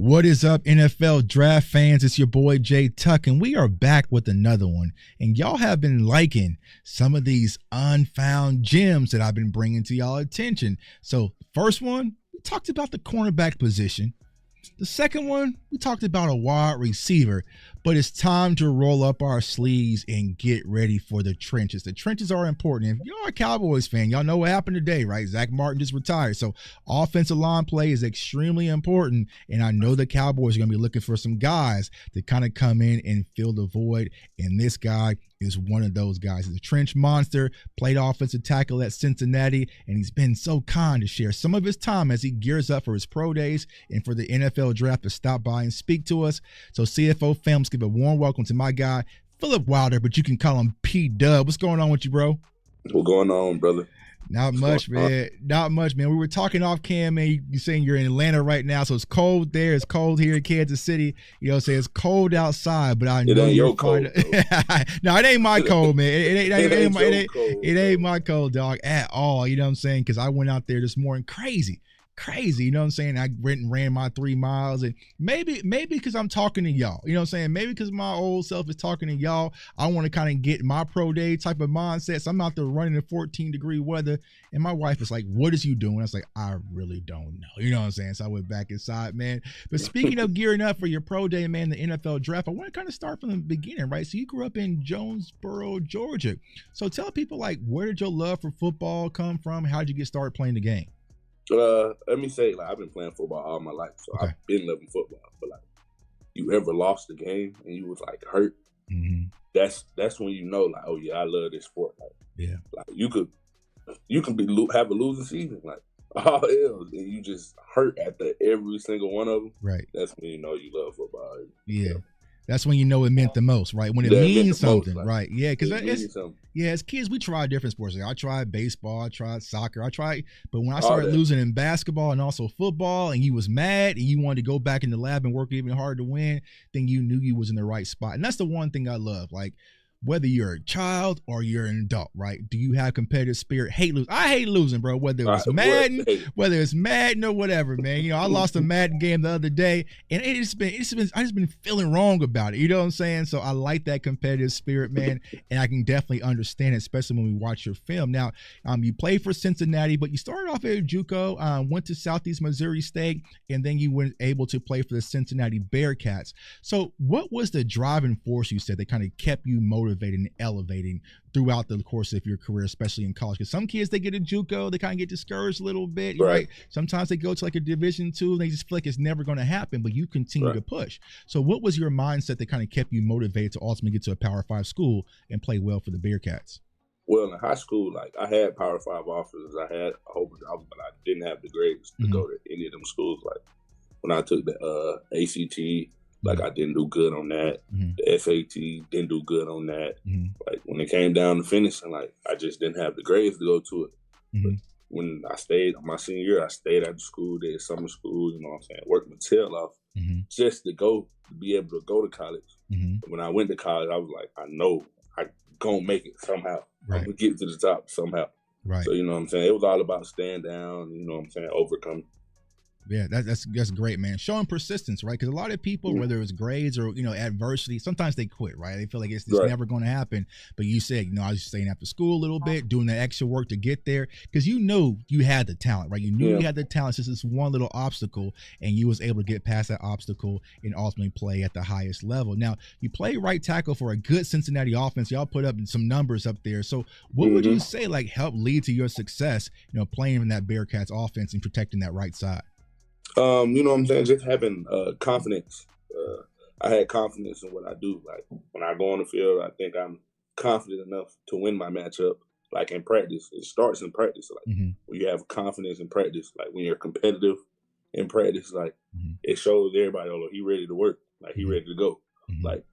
What is up, NFL draft fans? It's your boy Jay Tuck, and we are back with another one. And y'all have been liking some of these unfound gems that I've been bringing to y'all attention. So, first one, we talked about the cornerback position. The second one, we talked about a wide receiver, but it's time to roll up our sleeves and get ready for the trenches. The trenches are important. If you're a Cowboys fan, y'all know what happened today, right? Zach Martin just retired. So offensive line play is extremely important, and I know the Cowboys are going to be looking for some guys to kind of come in and fill the void, and this guy is one of those guys. He's a trench monster, played offensive tackle at Cincinnati, and he's been so kind to share some of his time as he gears up for his pro days and for the NFL draft to stop by and speak to us. So CFO fam, let's give a warm welcome to my guy, Phillip Wilder, but you can call him P-Dub. What's going on with you, bro? What's going on, brother? Not much, man. Not much, man. We were talking off cam, man. You saying you're in Atlanta right now, so it's cold there. It's cold here in Kansas City. You know what I'm saying? It's cold outside, but I know you're fine. No, it ain't my cold, man. It ain't my cold, dog, at all. You know what I'm saying? Because I went out there this morning crazy, you know what I'm saying? I went and ran my 3 miles, and maybe because I'm talking to y'all, you know what I'm saying? Maybe because my old self is talking to y'all, I want to kind of get my pro day type of mindset. So I'm out there running in 14-degree weather, and my wife is like, what is you doing? I was like, I really don't know. You know what I'm saying? So I went back inside, man. But speaking of gearing up for your pro day, man, the NFL draft, I want to kind of start from the beginning, right? So you grew up in Jonesboro, Georgia. So tell people, like, where did your love for football come from? How did you get started playing the game? Let me say, like, I've been playing football all my life, so I've been loving football. But like, you ever lost a game and you was like hurt? Mm-hmm. That's when you know, like, oh yeah, I love this sport. Like, yeah, like you could have a losing season, like all else, and you just hurt after every single one of them. Right. That's when you know you love football. Yeah. That's when you know it meant the most, right? When it means something, like, right? Yeah, because as kids, we tried different sports. Like, I tried baseball, I tried soccer, but when I started losing in basketball and also football, and you was mad and you wanted to go back in the lab and work even harder to win, then you knew you was in the right spot. And that's the one thing I love, like, whether you're a child or you're an adult, right? Do you have competitive spirit? I hate losing, bro. Whether it's Madden or whatever, man. You know, I lost a Madden game the other day, and I just been feeling wrong about it. You know what I'm saying? So I like that competitive spirit, man, and I can definitely understand it, especially when we watch your film. Now, you played for Cincinnati, but you started off at JUCO, went to Southeast Missouri State, and then you were able to play for the Cincinnati Bearcats. So what was the driving force, you said, that kind of kept you motivated and elevating throughout the course of your career, especially in college? Because some kids, they get a JUCO, they kind of get discouraged a little bit, right? Sometimes they go to like a Division II and they just feel like it's never going to happen, but you continue to push. So what was your mindset that kind of kept you motivated to ultimately get to a Power 5 school and play well for the Bearcats? Well, in high school, like, I had Power 5 offers. I had a whole bunch of offers, but I didn't have the grades to go to any of them schools. Like, when I took the ACT, like, I didn't do good on that. The SAT, didn't do good on that. Like, when it came down to finishing, like, I just didn't have the grades to go to it. But when I stayed, my senior year, I stayed after school, did summer school, you know what I'm saying, worked my tail off just to be able to go to college. When I went to college, I was like, I know I gonna make it somehow. I'm gonna get to the top somehow. Right. So, you know what I'm saying, it was all about staying down, you know what I'm saying, overcoming. Yeah, that's great, man. Showing persistence, right? Because a lot of people, whether it's grades or, you know, adversity, sometimes they quit, right? They feel like it's never going to happen. But you said, you know, I was staying after school a little bit, doing the extra work to get there, because you knew you had the talent, right? You knew you had the talent. It's just this one little obstacle, and you was able to get past that obstacle and ultimately play at the highest level. Now, you play right tackle for a good Cincinnati offense. Y'all put up some numbers up there. So what would you say, like, helped lead to your success, you know, playing in that Bearcats offense and protecting that right side? You know what I'm saying? Just having confidence. I had confidence in what I do. Like, when I go on the field, I think I'm confident enough to win my matchup. Like, in practice, it starts in practice. Like, when you have confidence in practice, like, when you're competitive in practice, like, it shows everybody, oh, look, he ready to work. Like, he ready to go. Like,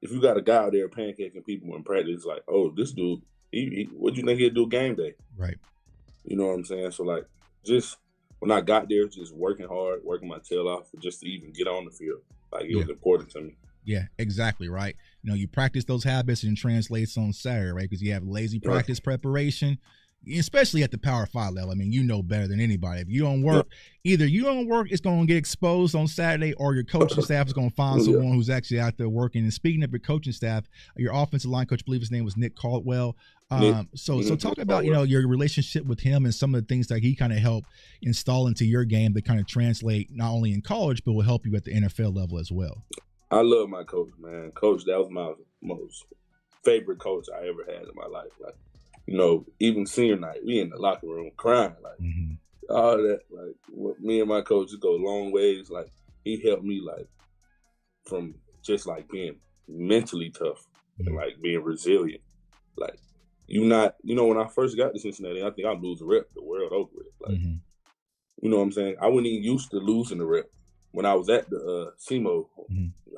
if you got a guy out there pancaking people in practice, like, oh, this dude, what do you think he'll do game day? Right. You know what I'm saying? So, like, just when I got there, just working hard, working my tail off just to even get on the field. Like, it was important to me. Yeah, exactly, right. You know, you practice those habits and it translates on Saturday, right? Because you have lazy practice preparation. especially at the Power 5 level. I mean, you know better than anybody. If you don't work, either you don't work, it's going to get exposed on Saturday, or your coaching staff is going to find someone who's actually out there working. And speaking of your coaching staff, your offensive line coach, I believe his name was Nick Caldwell. So talk about, your relationship with him and some of the things that he kind of helped install into your game that kind of translate not only in college, but will help you at the NFL level as well. I love my coach, man. Coach, that was my most favorite coach I ever had in my life. Like, even senior night, we in the locker room crying, like all that. Like, me and my coach just go long ways. Like, he helped me, like, from just like being mentally tough and like being resilient. Like, when I first got to Cincinnati, I think I lose a rep the world over with. Like, you know what I'm saying? I wasn't even used to losing the rep. When I was at the SEMO,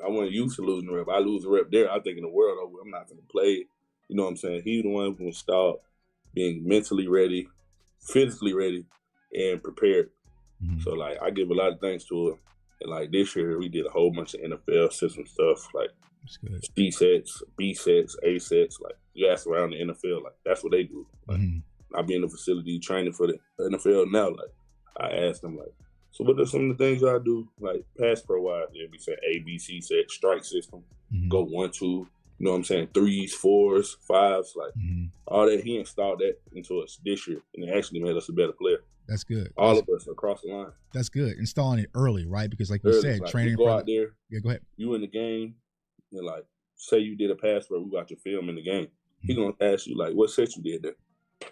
I wasn't used to losing the rep. I lose the rep there, I think in the world over, I'm not going to play. You know what I'm saying? He's the one who start being mentally ready, physically ready, and prepared. So, like, I give a lot of thanks to him. And, like, this year, we did a whole bunch of NFL system stuff, like C sets, B sets, A sets. Like, you ask around the NFL, like, that's what they do. Like, I be in the facility training for the NFL now. Like, I asked them, like, so what are some of the things y'all do, like pass pro wise? Yeah, we say A, B, C set, strike system, go 1, 2, you know what I'm saying, 3s, 4s, 5s, like all that. He installed that into us this year, and it actually made us a better player. That's good. All of us across the line. That's good. Installing it early, right? Because like you said, like, training. You go out there. Yeah, go ahead. You in the game, and like say you did a pass pro, we got your film in the game. He gonna ask you like, what set you did there?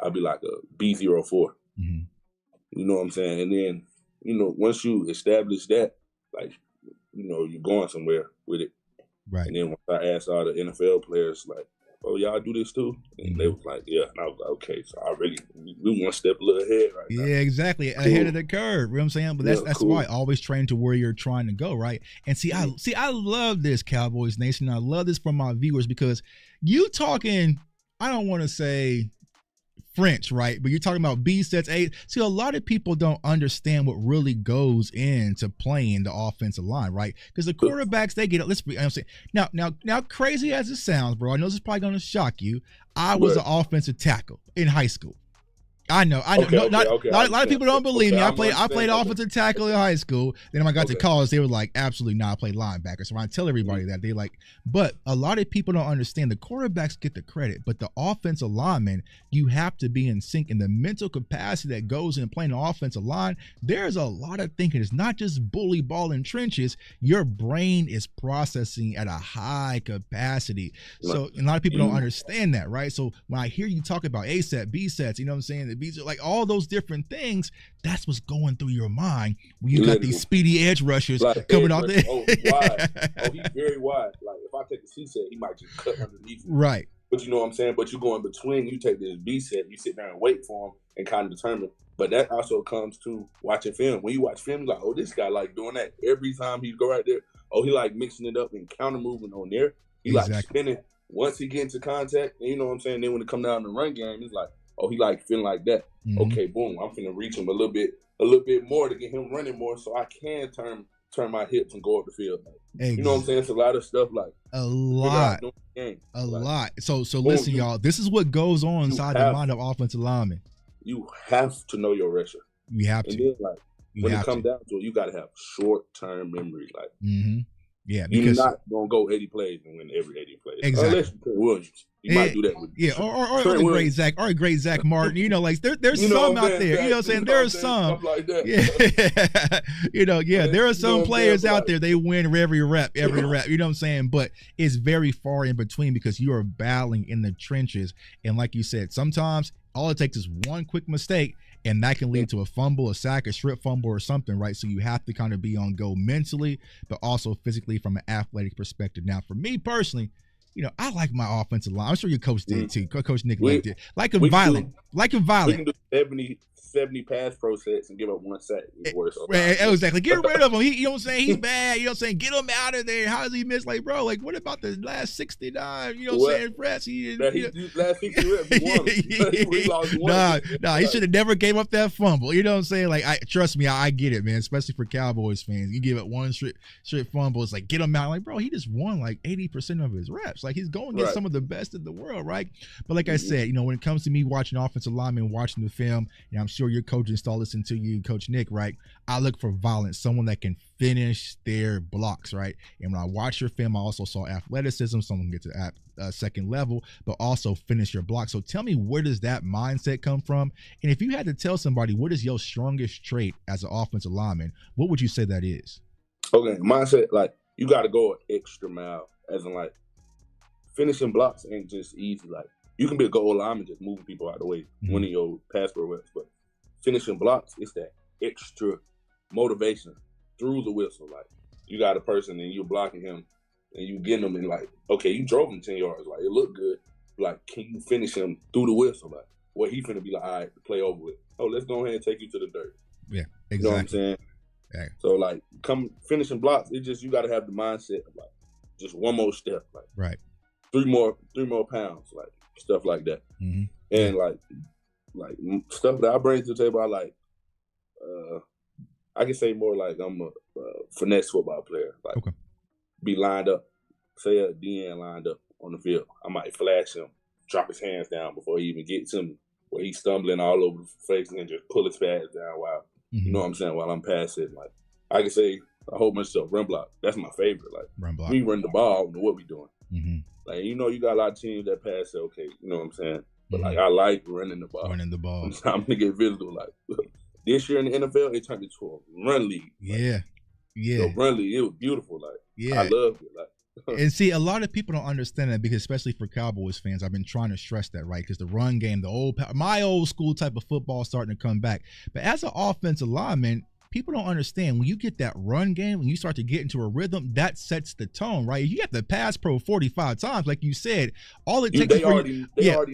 I'll be like a B04. You know what I'm saying? And then, once you establish that, like, you're going somewhere with it. Right. And then once I asked all the NFL players, like, oh, y'all do this too? And they was like, yeah. And I was like, okay, so we one step a little ahead right now. Yeah, exactly. Cool. Ahead of the curve. You know what I'm saying? But that's cool. Why always train to where you're trying to go, right? And I love this, Cowboys Nation. I love this from my viewers because you talking, I don't want to say French, right? But you're talking about B sets, A. See, a lot of people don't understand what really goes into playing the offensive line, right? Because the quarterbacks, they get it. Let's be honest. Now, crazy as it sounds, bro, I know this is probably going to shock you. I was an offensive tackle in high school. I know. Okay, a lot of people don't believe me. I played offensive tackle in high school. Then when I got to college, they were like, absolutely not. I played linebacker. So when I tell everybody that, they like, but a lot of people don't understand. The quarterbacks get the credit, but the offensive linemen, you have to be in sync. And the mental capacity that goes in playing the offensive line, there's a lot of thinking. It's not just bully ball in trenches. Your brain is processing at a high capacity. So a lot of people don't understand that, right? So when I hear you talk about A set, B sets, you know what I'm saying? Like all those different things, that's what's going through your mind when you got these speedy edge rushers like coming off there. Wide. He's very wide. Like if I take a C set, he might just cut underneath. Right. But you know what I'm saying? But you go in between, you take this B set, you sit there and wait for him and kind of determine. But that also comes to watching film. When you watch film, you're like, oh, this guy like doing that every time he go right there. Oh, he like mixing it up and counter moving on there. He like spinning once he get into contact. And you know what I'm saying? Then when it come down to the run game, he's like, oh, he like feeling like that. Okay, boom, I'm finna reach him a little bit more to get him running more so I can turn my hips and go up the field. You know what I'm saying? It's a lot of stuff like a lot. So listen, y'all, this is what goes on inside the mind of offensive linemen. You have to know your wrestler. You have to. And then like when it comes down to it, you gotta have short-term memory. Like yeah, because you're not gonna go 80 plays and win every 80 plays. Exactly. Unless you're Trent Williams. You might do that with or the great Zach Martin. You know, like there's some out there. You know what I'm saying? There are some. Like that. Yeah. There are some players out there, they win every rep. You know what I'm saying? But it's very far in between because you are battling in the trenches. And like you said, sometimes all it takes is one quick mistake and that can lead to a fumble, a sack, a strip fumble or something, right? So you have to kind of be on go mentally, but also physically from an athletic perspective. Now, for me personally, I like my offensive line. I'm sure your coach did too. Coach Nick did. Like him violent. We can do 70 pass pro sets and give up 1 sack. He's worse. Exactly. Get rid of him. You know what I'm saying? He's bad. You know what I'm saying? Get him out of there. How does he miss? Like, bro, like, what about the last 69? You know what I'm saying? Reps. He last 60 reps, he won. He lost one. Nah, he should have never gave up that fumble. You know what I'm saying? Like, trust me, I get it, man, especially for Cowboys fans. You give up one straight fumble. It's like, get him out. Like, bro, he just won like 80% of his reps. Like, he's going against some of the best in the world, right? But like I said, you know, when it comes to me watching offensive linemen, watching the film, and I'm sure your coaching style listening to you, Coach Nick, right? I look for violence, someone that can finish their blocks, right? And when I watch your film, I also saw athleticism, someone can get to second level, but also finish your block. So tell me, where does that mindset come from? And if you had to tell somebody what is your strongest trait as an offensive lineman, what would you say that is? Okay, mindset, like, you got to go an extra mile, as in, like, finishing blocks ain't just easy. Like, you can be a goal lineman just moving people out of the way, winning your pass pro reps, but finishing blocks, it's that extra motivation through the whistle. Like, you got a person and you're blocking him and you getting him and like, okay, you drove him 10 yards. Like, it looked good. Like, can you finish him through the whistle? Like, well, he finna be like, all right, play over with. Oh, let's go ahead and take you to the dirt. Yeah, exactly. You know what I'm saying? Right. So, like, finishing blocks, it just, you got to have the mindset of, like, just one more step. Like, right. 3 more pounds. Like, stuff like that. And, like stuff that I bring to the table, I can say more like I'm a finesse football player. Like, be lined up, say a DN lined up on the field. I might flash him, drop his hands down before he even gets to me, where he's stumbling all over the face and then just pull his pads down while, you know what I'm saying, while I'm passing. Like, I can say a whole bunch of stuff. Run block, that's my favorite. Like, run block. We run the ball, what we doing. Like, you know, you got a lot of teams that pass, okay, you know what I'm saying? But, like, I like running the ball. Running the ball. I'm going to get visible. Like, this year in the NFL, it turned into a run league. Like, the run league, it was beautiful. Like, I loved it. Like, and see, a lot of people don't understand that, because especially for Cowboys fans, I've been trying to stress that, right? Because the run game, my old school type of football is starting to come back. But as an offensive lineman, people don't understand, when you get that run game, when you start to get into a rhythm, that sets the tone, right? You have to pass pro 45 times, like you said. All it takes they already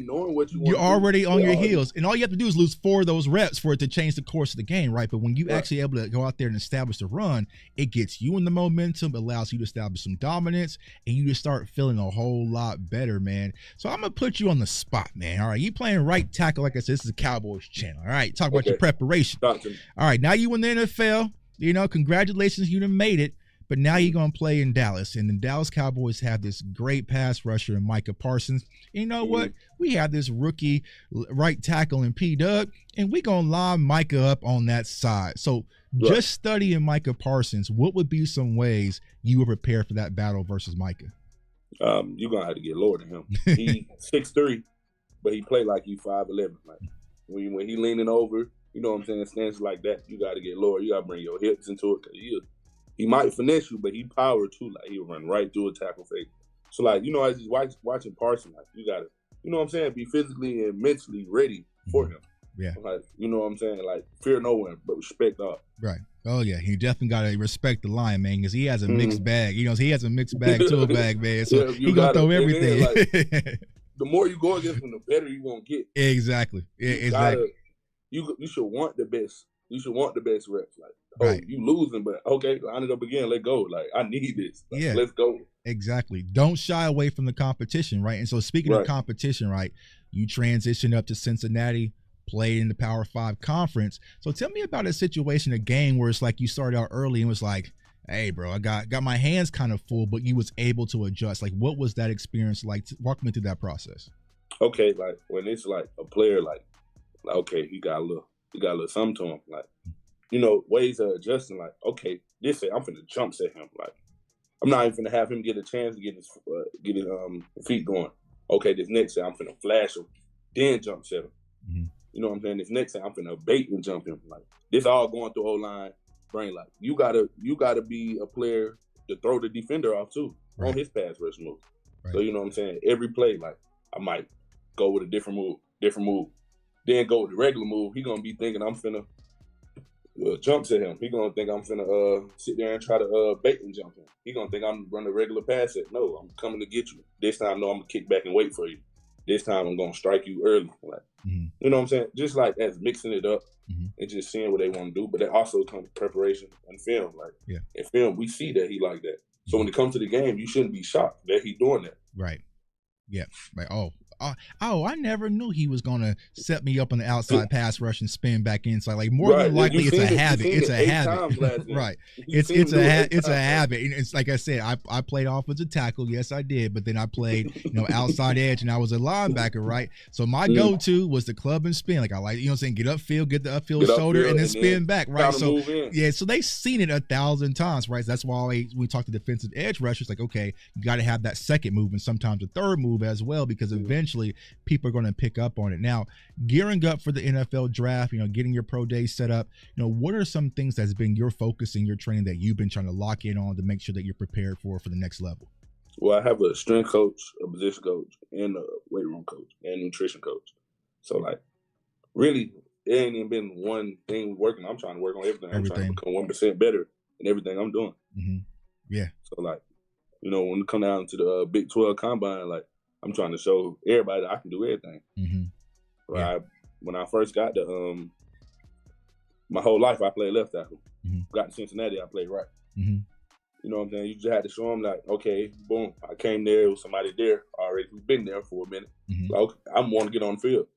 knowing what you want. You're already on your heels, and all you have to do is lose 4 of those reps for it to change the course of the game, right? But when you actually able to go out there and establish the run, it gets you in the momentum, allows you to establish some dominance, and you just start feeling a whole lot better, man. So I'm gonna put you on the spot, man. All right, you playing right tackle, like I said. This is a Cowboys channel. All right, talk about your preparation. All right, now you in the NFL. You know, congratulations, you done made it. But now you're going to play in Dallas. And the Dallas Cowboys have this great pass rusher in Micah Parsons. And you know what? We have this rookie right tackle in P-Dub, and we're going to line Micah up on that side. So just studying Micah Parsons, what would be some ways you would prepare for that battle versus Micah? You're going to have to get lower than him. He's 6'3", but he played like he's 5'11". Like, when he leaning over, you know what I'm saying, stances like that, you got to get lower. You got to bring your hips into it, because he might finesse you, but he power too. Like, he'll run right through a tackle fake. So, like, you know, as he's watching Parsons, like, you got to, you know what I'm saying, be physically and mentally ready for him. Yeah. Like, you know what I'm saying? Like, fear no one, but respect all. Right. Oh, yeah. He definitely got to respect the lion, man, because he has a mixed bag. You know, he has a mixed bag, tool bag, man. So he going to throw everything. Then, the more you go against him, the better you're going to get. Exactly. Yeah, exactly. You should want the best. You should want the best reps. Like, you losing, but okay, line it up again. Let go. Like, I need this. Like, let's go. Exactly. Don't shy away from the competition, right? And so speaking of competition, right, you transitioned up to Cincinnati, played in the Power 5 conference. So tell me about a situation, a game where it's like you started out early and was like, hey, bro, I got my hands kind of full, but you was able to adjust. Like, what was that experience like? Walk me through that process. Okay, like, when it's like a player, like okay, he got a little something to him. Like, you know, ways of adjusting. Like, okay, this say I'm finna jump set him. Like, I'm not even finna have him get a chance to get his feet going. Okay, this next say I'm finna flash him, then jump set him. You know what I'm saying? This next say I'm finna bait and jump him. Like, this all going through O-line brain. Like, you gotta be a player to throw the defender off too on his pass rush move. So, you know what I'm saying? Every play, like, I might go with a different move. Then go with the regular move. He gonna be thinking I'm finna jump to him. He gonna think I'm finna sit there and try to bait and jump him. He gonna think I'm running a regular pass set. No, I'm coming to get you. This time, no, I'm gonna kick back and wait for you. this time I'm gonna strike you early. Like, you know what I'm saying? Just like that's mixing it up and just seeing what they want to do. But that also comes preparation and film. Like in film, we see that he like that. So when it comes to the game, you shouldn't be shocked that he's doing that. Right. Yeah. Right. I never knew he was gonna set me up on the outside pass rush and spin back inside. Like more than likely, it's a habit. It's a habit. Right. It's a habit. And it's like I said, I played offensive tackle. Yes, I did. But then I played, outside edge, and I was a linebacker. Right. So my go-to was the club and spin. Like I like, saying, get upfield, get the upfield shoulder, and then spin back. Right. So yeah. So they've seen it 1,000 times. Right. So that's why we talk to defensive edge rushers. Like, okay, you got to have that second move and sometimes a third move as well, because eventually people are going to pick up on it. Now, gearing up for the NFL draft, getting your pro day set up, what are some things that's been your focus in your training that you've been trying to lock in on to make sure that you're prepared for the next level? Well, I have a strength coach, a position coach, and a weight room coach, and nutrition coach. So, like, really, it ain't even been one thing working. I'm trying to work on everything. I'm trying to become 1% better in everything I'm doing. Yeah. So, like, when it come down to the Big 12 Combine, like, I'm trying to show everybody that I can do everything. Right. When I first got to, my whole life I played left tackle. Got to Cincinnati, I played right. You know what I'm saying? You just had to show them, like, okay, boom, I came there with somebody there already who's been there for a minute. Like, okay, I want to get on the field.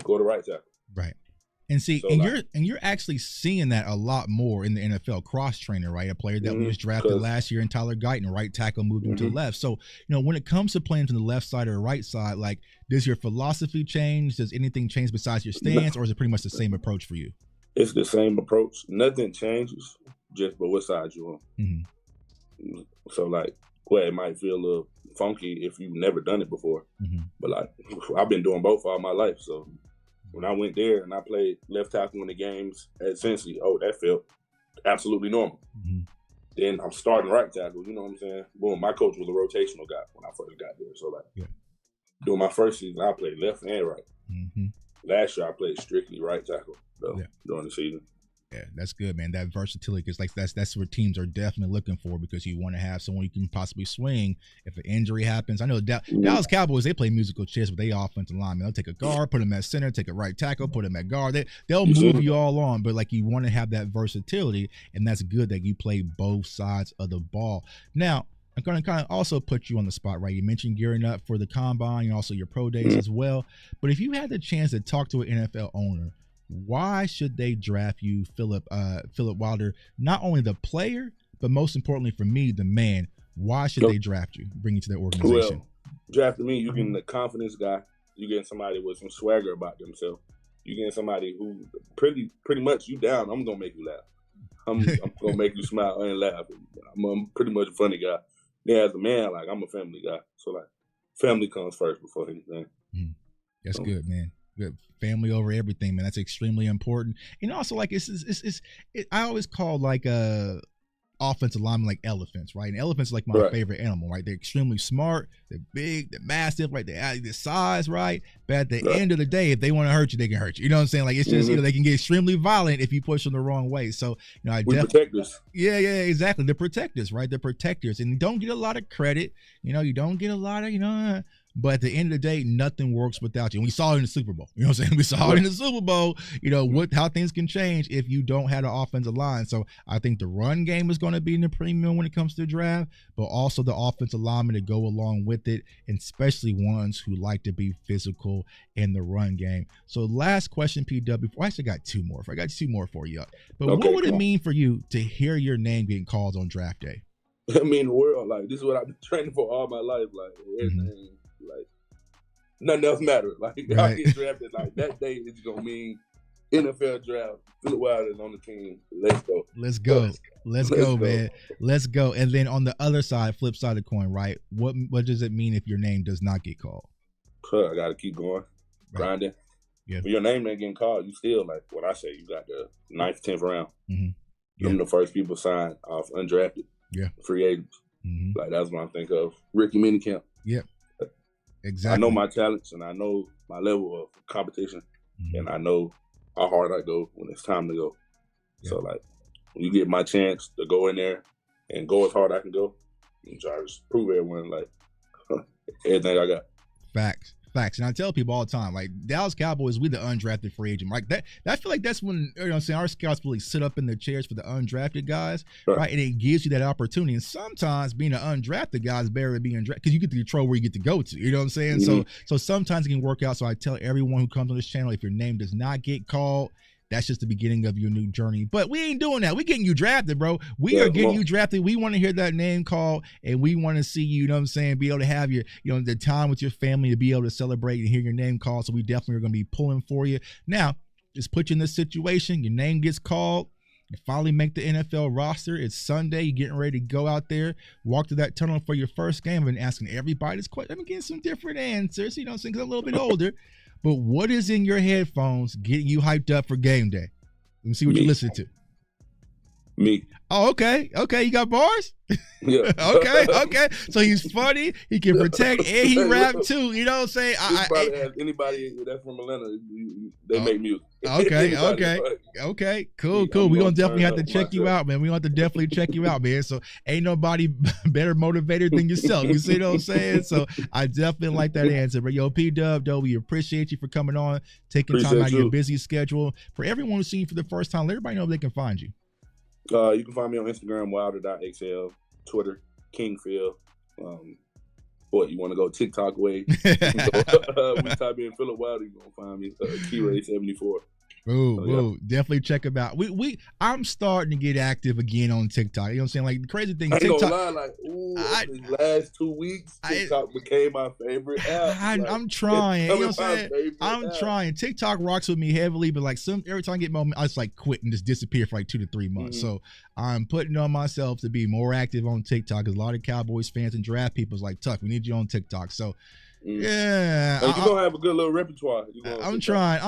Go to right tackle. Right. And see, so you're actually seeing that a lot more in the NFL, cross trainer, right? A player that was drafted last year in Tyler Guyton, right tackle, moved him to the left. So, when it comes to playing from the left side or the right side, like, does your philosophy change? Does anything change besides your stance, or is it pretty much the same approach for you? It's the same approach. Nothing changes, just but what side you're on. So, like, it might feel a little funky if you've never done it before, but like, I've been doing both all my life, so. When I went there and I played left tackle in the games at Cincinnati, that felt absolutely normal. Then I'm starting right tackle, you know what I'm saying? Boom, my coach was a rotational guy when I first got there. So, like, during my first season, I played left and right. Last year, I played strictly right tackle during the season. Yeah, that's good, man. That versatility, because like that's what teams are definitely looking for, because you want to have someone you can possibly swing if an injury happens. I know Dallas Cowboys, they play musical chairs with their offensive linemen. They'll take a guard, put them at center, take a right tackle, put them at guard. They'll move you all on, but like, you want to have that versatility, and that's good that you play both sides of the ball. Now, I'm going to kind of also put you on the spot, right? You mentioned gearing up for the combine and also your pro days as well. But if you had the chance to talk to an NFL owner, why should they draft you, Phillip Wilder? Not only the player, but most importantly for me, the man. Why should they draft you, bring you to their organization? Well, drafting me, you getting the confidence guy. You getting somebody with some swagger about themselves. You getting somebody who pretty much you down. I'm gonna make you laugh. I'm gonna make you smile and laugh. I'm pretty much a funny guy. Then as a man, like, I'm a family guy. So, like, family comes first before anything. That's good, man. Good. Family over everything, man. That's extremely important. And also, like, I always call, like, offensive linemen like elephants, right? And elephants are like my favorite animal, right? They're extremely smart, they're big, they're massive, right? They're the size, right? But at the end of the day, if they want to hurt you, they can hurt you. You know what I'm saying? Like, it's just, they can get extremely violent if you push them the wrong way. So, protectors. Yeah, exactly. They're protectors, right? They're protectors. And you don't get a lot of credit. You don't get a lot of, but at the end of the day, nothing works without you. And we saw it in the Super Bowl. You know what I'm saying? We saw it in the Super Bowl, how things can change if you don't have an offensive line. So I think the run game is going to be in the premium when it comes to the draft, but also the offensive linemen to go along with it, and especially ones who like to be physical in the run game. So last question, PW. I actually got two more. I got two more for you. But what would it mean for you to hear your name getting called on draft day? I mean, the world, like, this is what I've been training for all my life. Like, everything. Like, nothing else matters. Like, I get drafted, like, that day is gonna mean NFL draft. Phillip Wilder is on the team. Let's go. Let's go, man. Let's go. And then on the other side, flip side of the coin, right? What does it mean if your name does not get called? I gotta keep going, grinding. Yeah. If your name ain't getting called, you still, like what I say, you got the 9th, 10th round. Them the first people signed off undrafted. Free agents. Like, that's what I think of. Ricky Minicamp. Yep. Exactly. I know my talents, and I know my level of competition, and I know how hard I go when it's time to go. So, like, when you get my chance to go in there and go as hard as I can go, and try to prove everyone, like, everything I got. Facts. facts. And I tell people all the time, like Dallas Cowboys, we the undrafted free agent. Like that, I feel like that's when, you know what I'm saying, our scouts really sit up in their chairs for the undrafted guys, right? And it gives you that opportunity. And sometimes being an undrafted guy is better than being drafted because you get to control where you get to go to. You know what I'm saying? So sometimes it can work out. So I tell everyone who comes on this channel, if your name does not get called, that's just the beginning of your new journey. But we ain't doing that. We getting you drafted, bro. We are getting you drafted. We want to hear that name called, and we want to see you know what I'm saying, be able to have your, you know, the time with your family to be able to celebrate and hear your name called. So we definitely are going to be pulling for you. Now, just put you in this situation. Your name gets called. You finally make the NFL roster. It's Sunday. You're getting ready to go out there, walk to that tunnel for your first game. I've been asking everybody this question. I've been getting some different answers, you know what I'm saying, because I'm a little bit older. But what is in your headphones getting you hyped up for game day? Let me see what you listen to. Me. Oh, okay. Okay, you got bars? Yeah. Okay. So he's funny, he can protect, and he rap too. You know what I'm saying? Anybody that's from Atlanta, they make music. Okay. Cool. We're going to definitely have to check you out, man. We're going to definitely check you out, man. So ain't nobody better motivator than yourself. You see what I'm saying? So I definitely like that answer. But yo, P-Dub, though, we appreciate you for coming on, taking time out of your busy schedule. For everyone who's seen you for the first time, let everybody know where they can find you. You can find me on Instagram, wilder.xl, Twitter, KingPhil. What, you want to go TikTok way? We type in Phillip Wilder, you're going to find me, KeyRay74. Ooh, definitely check him out. I'm starting to get active again on TikTok. You know what I'm saying? Like the crazy thing, I ain't TikTok. Gonna lie, these last 2 weeks, TikTok became my favorite app. I'm trying. You know what I'm saying? I'm trying. TikTok rocks with me heavily, but like every time I get moment, I just like quit and just disappear for like 2 to 3 months. So I'm putting on myself to be more active on TikTok because a lot of Cowboys fans and draft people's like, Tuck, we need you on TikTok. So. Yeah, you're gonna have a good little repertoire. I'm trying,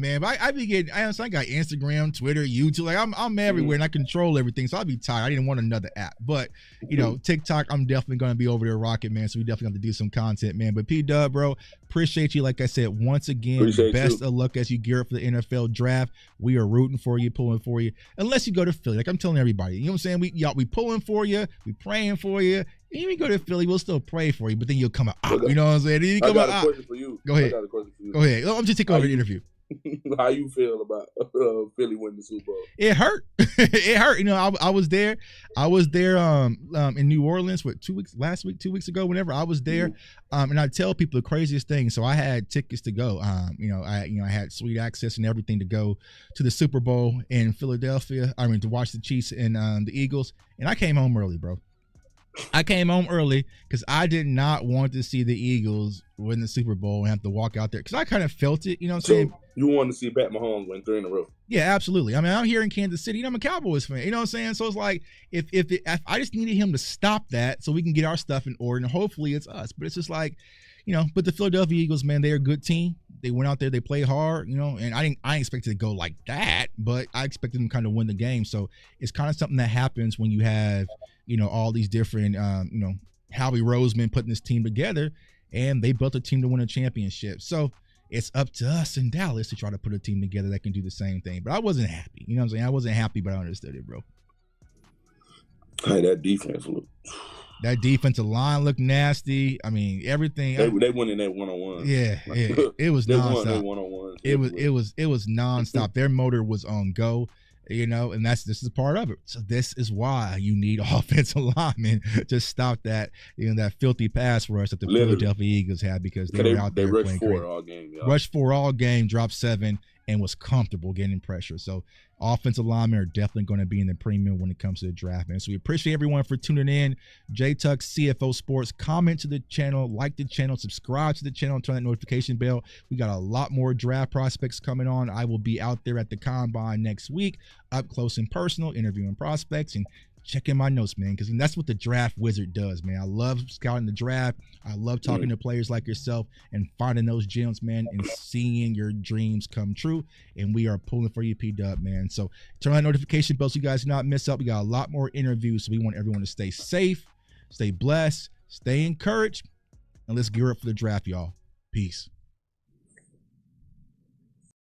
man. But I be getting. I got Instagram, Twitter, YouTube. Like I'm everywhere, and I control everything. So I'll be tired. I didn't want another app, but you know, TikTok. I'm definitely gonna be over there rocking, man. So we definitely have to do some content, man. But P-Dub, bro, appreciate you. Like I said, once again, best of luck as you gear up for the NFL draft. We are rooting for you, pulling for you. Unless you go to Philly, like I'm telling everybody, you know what I'm saying? We pulling for you, we praying for you. Even if you go to Philly, we'll still pray for you, but then you'll come out. You know what I'm saying? I got a question for you. Go ahead. Go ahead. I'm just taking over the interview. How you feel about Philly winning the Super Bowl? It hurt. It hurt. You know, I was there. In New Orleans 2 weeks ago, whenever I was there. And I tell people the craziest thing. So I had tickets to go. I had sweet access and everything to go to the Super Bowl in Philadelphia. To watch the Chiefs and the Eagles. And I came home early, bro. I came home early because I did not want to see the Eagles win the Super Bowl and have to walk out there because I kind of felt it. You know what I'm saying? You wanted to see Pat Mahomes win 3 in a row? Yeah, absolutely. I mean, I'm here in Kansas City. I'm a Cowboys fan. You know what I'm saying? So it's like if I just needed him to stop that so we can get our stuff in order, and hopefully it's us. But it's just like, you know, but the Philadelphia Eagles, man, they're a good team. They went out there, they played hard, you know, and I didn't expect it to go like that, but I expected them to kind of win the game. So it's kind of something that happens when you have, you know, all these different, Howie Roseman putting this team together, and they built a team to win a championship. So it's up to us in Dallas to try to put a team together that can do the same thing. But I wasn't happy. You know what I'm saying? I wasn't happy, but I understood it, bro. Hey, that defense looked... That defensive line looked nasty. I mean, everything. They went in that one-on-one. Yeah. It was nonstop. One-on-one. It was nonstop. Their motor was on go, you know, and this is part of it. So this is why you need offensive linemen to stop that, you know, that filthy pass rush that the Philadelphia Eagles had because they were out there playing great. Rushed 4 all game, dropped 7, and was comfortable getting pressure. So offensive linemen are definitely going to be in the premium when it comes to the draft, man. So we appreciate everyone for tuning in. J-Tuck, CFO Sports. Comment to the channel, like the channel, subscribe to the channel, and turn that notification bell. We got a lot more draft prospects coming on. I will be out there at the Combine next week, up close and personal, interviewing prospects and checking my notes, man, because that's what the draft wizard does, man. I love scouting the draft. I love talking to players like yourself and finding those gems, man, and seeing your dreams come true. And we are pulling for you, P-Dub, man. So turn on that notification bell so you guys do not miss out. We got a lot more interviews, so we want everyone to stay safe, stay blessed, stay encouraged, and let's gear up for the draft, y'all. Peace.